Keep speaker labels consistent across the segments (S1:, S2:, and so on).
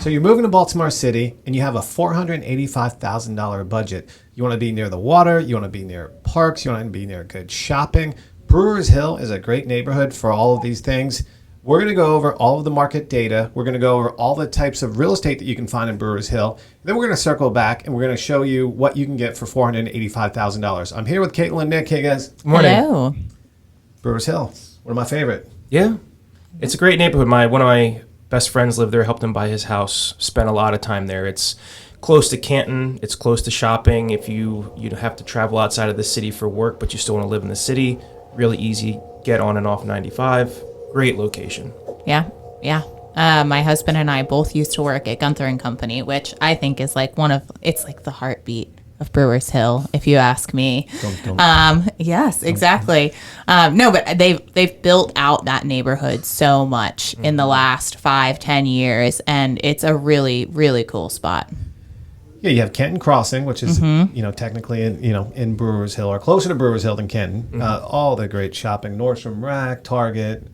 S1: So you're moving to Baltimore City, and you have a $485,000 budget. You want to be near the water. You want to be near parks. You want to be near good shopping. Brewers Hill is a great neighborhood for all of these things. We're going to go over all of the market data. We're going to go over all the types of real estate that you can find in Brewers Hill. Then we're going to circle back, and we're going to show you what you can get for $485,000. I'm here with Caitlin and Nick. Hey, guys.
S2: Morning.
S3: Hello.
S1: Brewers Hill, one of my favorite.
S2: Yeah. It's a great neighborhood. One of my best friends lived there, helped him buy his house, spent a lot of time there. It's close to Canton. It's close to shopping. If you have to travel outside of the city for work, but you still want to live in the city, really easy. Get on and off 95. Great location.
S3: Yeah. My husband and I both used to work at Gunther and Company, which I think is like it's like the heartbeat of Brewers Hill, if you ask me. Yes, exactly. No, but they've built out that neighborhood so much in the last 5-10 years, and it's a really, really cool spot.
S1: Yeah, you have Kenton Crossing, which is technically in Brewers Hill, or closer to Brewers Hill than Kenton. All the great shopping, Nordstrom Rack, Target,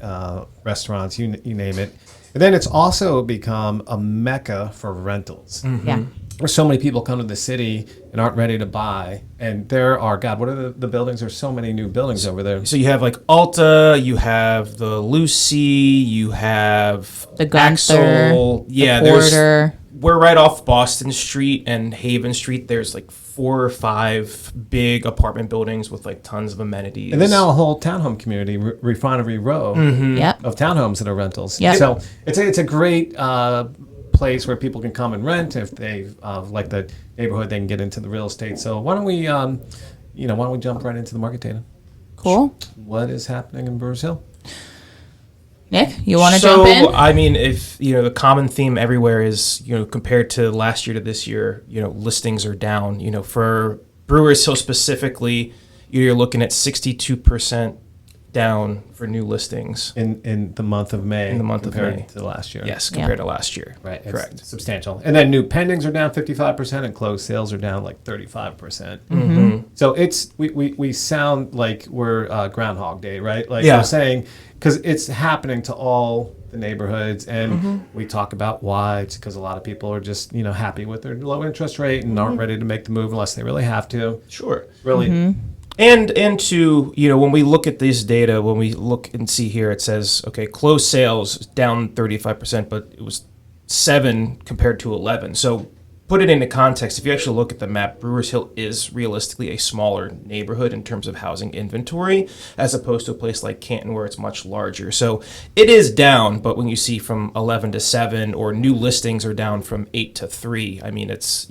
S1: restaurants, you name it. And then it's also become a mecca for rentals.
S3: Yeah.
S1: There's so many people come to the city and aren't ready to buy, and there are what are the buildings? There's so many new buildings over there.
S2: So you have like Ulta, you have the Lucy, you have
S3: The Gunther,
S2: Axel. Yeah,
S3: the Porter.
S2: We're right off Boston Street and Haven Street. There's like 4 or 5 big apartment buildings with like tons of amenities.
S1: And then now a whole townhome community, Refinery Row,
S3: Yep.
S1: of townhomes that are rentals.
S3: Yep.
S1: So it's a great place where people can come and rent if they like the neighborhood. They can get into the real estate. So why don't we jump right into the market data?
S3: Cool.
S1: What is happening in Brewers Hill?
S3: Nick, you want to jump in?
S2: So, I mean, if, the common theme everywhere is, compared to last year to this year, listings are down. For Brewers Hill specifically, you're looking at 62% down for new listings.
S1: In the month of May.
S2: In the month of May.
S1: Compared to last year.
S2: Yes, compared to last year.
S1: Right.
S2: Correct.
S1: It's substantial. And then new pendings are down 55% and closed sales are down like 35%. So we sound like we're Groundhog Day, right? Like we're saying, because it's happening to all the neighborhoods, and we talk about why. It's because a lot of people are just happy with their low interest rate and aren't ready to make the move unless they really have to.
S2: Sure.
S1: Really.
S2: And to, when we look at this data, when we look and see here, it says, okay, closed sales down 35%, but it was 7 compared to 11. So put it into context. If you actually look at the map, Brewers Hill is realistically a smaller neighborhood in terms of housing inventory, as opposed to a place like Canton where it's much larger. So it is down, but when you see from 11 to 7, or new listings are down from 8 to 3, I mean, it's,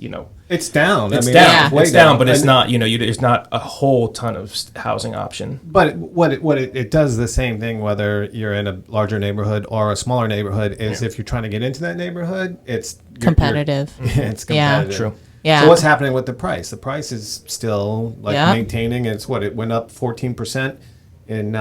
S1: It's down.
S2: It's
S1: down.
S2: down.
S1: Way
S2: It's down, but it's not. There's not a whole ton of housing option.
S1: But what it does the same thing whether you're in a larger neighborhood or a smaller neighborhood is if you're trying to get into that neighborhood, it's
S3: competitive.
S1: It's competitive.
S2: Yeah, true.
S3: Yeah.
S1: So what's happening with the price? The price is still maintaining. It went up 14% in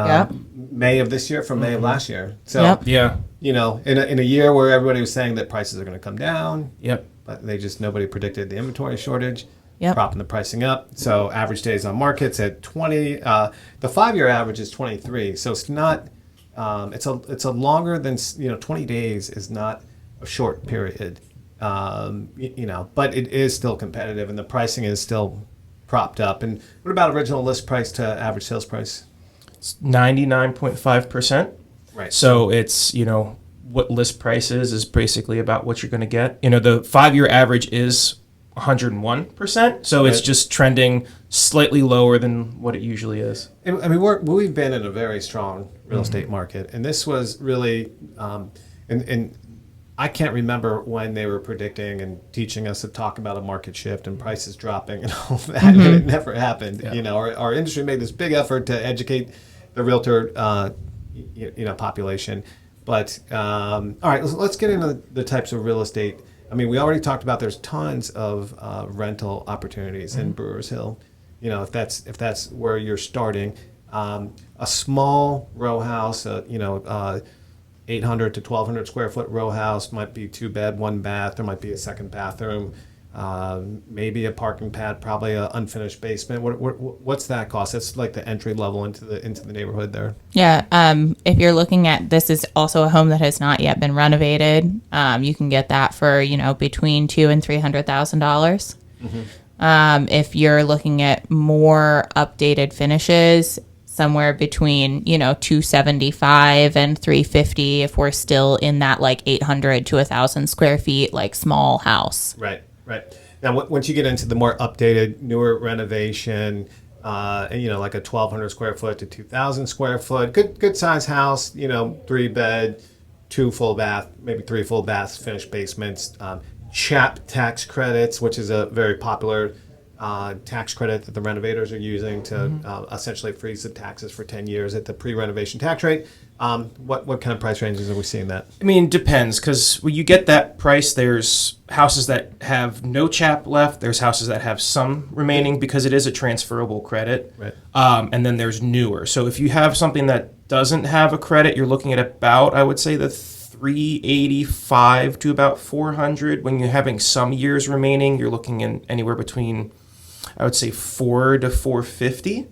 S1: May of this year from May of last year. So
S2: Yeah.
S1: in a year where everybody was saying that prices are going to come down.
S2: Yep.
S1: But nobody predicted the inventory shortage,
S3: Yep.
S1: propping the pricing up. So average days on market's at 20. The 5-year average is 23. So it's not. It's a longer than 20 days is not a short period. But it is still competitive, and the pricing is still propped up. And what about original list price to average sales price?
S2: It's 99.5%.
S1: Right.
S2: So it's, what list price is basically about what you're going to get. The 5-year average is 101%. So it's just trending slightly lower than what it usually is.
S1: I mean, we've been in a very strong real estate market, and this was really, and I can't remember when they were predicting and teaching us to talk about a market shift and prices dropping and all that, and it never happened.
S2: Yeah.
S1: Our industry made this big effort to educate the realtor, population. But all right, let's get into the types of real estate. I mean, we already talked about there's tons of rental opportunities in Brewers Hill. If that's where you're starting, a small row house, 800 to 1,200 square foot row house might be 2 bed, 1 bath. There might be a second bathroom. maybe a parking pad, probably an unfinished basement. What's that cost? That's like the entry level into the neighborhood there.
S3: Yeah. If you're looking at, this is also a home that has not yet been renovated. You can get that for, between $200,000 and $300,000. If you're looking at more updated finishes, somewhere between, 275 and 350 if we're still in that like 800 to 1,000 square feet, like small house.
S1: Right. Now, once you get into the more updated, newer renovation, and like a 1,200 square foot to 2,000 square foot, good size house, 3-bed, 2 full bath, maybe 3 full baths, finished basements, CHAP tax credits, which is a very popular tax credit that the renovators are using to essentially freeze the taxes for 10 years at the pre-renovation tax rate. What kind of price ranges are we seeing that?
S2: I mean, depends, because when you get that price, there's houses that have no CHAP left. There's houses that have some remaining because it is a transferable credit.
S1: Right.
S2: And then there's newer. So if you have something that doesn't have a credit, you're looking at about, I would say, the 385 to about 400. When you're having some years remaining, you're looking in anywhere between, I would say, 4 to 450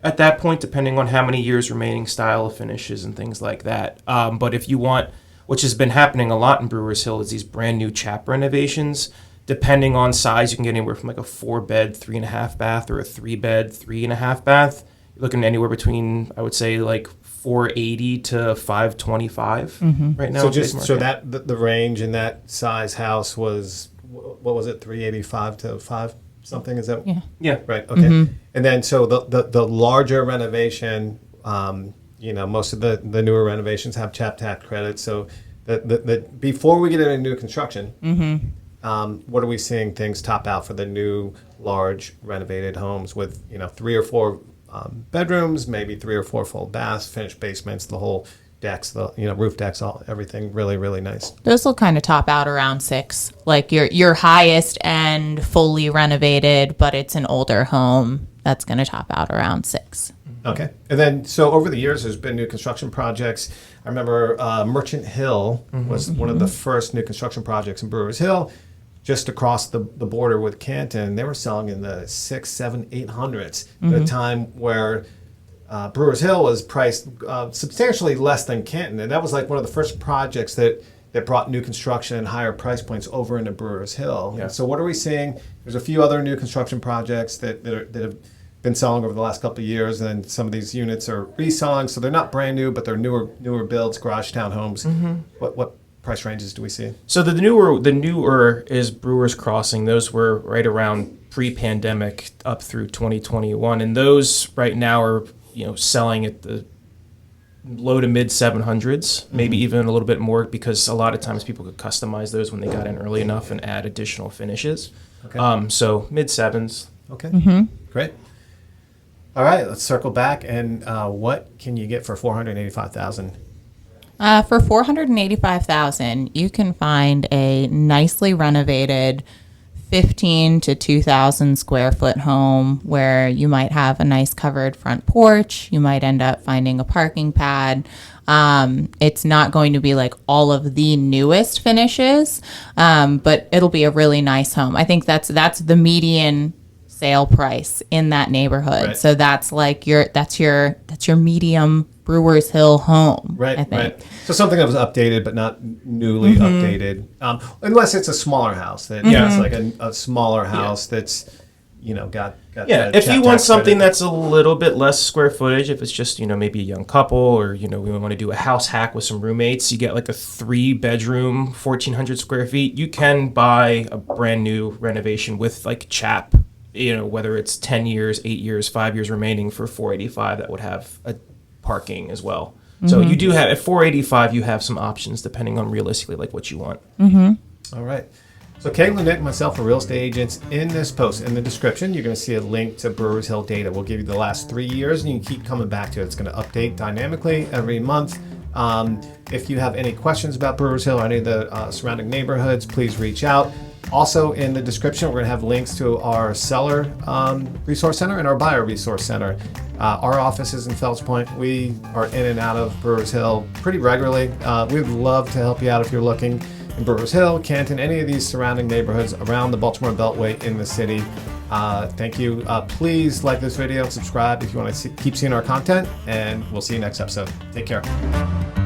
S2: at that point, depending on how many years remaining, style of finishes and things like that. But if you want, which has been happening a lot in Brewers Hill, is these brand new CHAP renovations. Depending on size, you can get anywhere from like a 4-bed, 3.5 bath, or a 3-bed, 3.5 bath. You're looking anywhere between, I would say, like 480 to 525 right now.
S1: So that the range in that size house was, what was it, 385 to 5 something? Is that?
S2: Yeah.
S1: Right. Okay. And then so the larger renovation, most of the newer renovations have CHAP tax credits. So the before we get into new construction, what are we seeing things top out for the new large renovated homes with 3 or 4 bedrooms, maybe 3 or 4 full baths, finished basements, the whole decks, the roof decks, everything really, really nice.
S3: Those will kind of top out around 6, like your highest end fully renovated, but it's an older home. That's going to top out around 6.
S1: Okay. And then, so over the years, there's been new construction projects. I remember Merchant Hill was one of the first new construction projects in Brewers Hill, just across the border with Canton. They were selling in the 6, 7, 800s at a time where Brewers Hill was priced substantially less than Canton. And that was like one of the first projects that brought new construction and higher price points over into Brewers Hill. Yeah. So what are we seeing? There's a few other new construction projects that have been selling over the last couple of years, and some of these units are reselling. So they're not brand new, but they're newer builds, garage townhomes. What price ranges do we see? So
S2: the newer is Brewers Crossing. Those were right around pre-pandemic up through 2021, and those right now are selling at the low to mid 700s, maybe even a little bit more, because a lot of times people could customize those when they got in early enough and add additional finishes. Okay. So mid 7s.
S1: Okay. Great. All right, let's circle back. And what can you get for $485,000?
S3: For $485,000, you can find a nicely renovated 15 to 2,000 square foot home where you might have a nice covered front porch. You might end up finding a parking pad. It's not going to be like all of the newest finishes, but it'll be a really nice home. I think that's the median sale price in that neighborhood. Right. So that's like your medium Brewers Hill home. Right. I think.
S1: Right. So something that was updated but not newly updated, unless it's a smaller house that it's like a smaller house that's got
S2: if you want something that's a little bit less square footage, if it's just maybe a young couple, or we want to do a house hack with some roommates, you get like a 3-bedroom 1,400 square feet. You can buy a brand new renovation with like CHAP, whether it's 10 years, 8 years, 5 years remaining for $485, that would have a parking as well. So you do have, at $485, you have some options depending on realistically like what you want.
S1: All right. So Caitlin, Nick, and myself are real estate agents. In this post, in the description, you're going to see a link to Brewers Hill data. We'll give you the last 3 years, and you can keep coming back to it. It's going to update dynamically every month. If you have any questions about Brewers Hill or any of the surrounding neighborhoods, please reach out. Also, in the description, we're going to have links to our seller resource center and our buyer resource center. Our office is in Fells Point. We are in and out of Brewers Hill pretty regularly. We'd love to help you out if you're looking. in Brewers Hill, Canton, any of these surrounding neighborhoods around the Baltimore Beltway in the city. Thank you. Please like this video and subscribe if you want to keep seeing our content, and we'll see you next episode. Take care.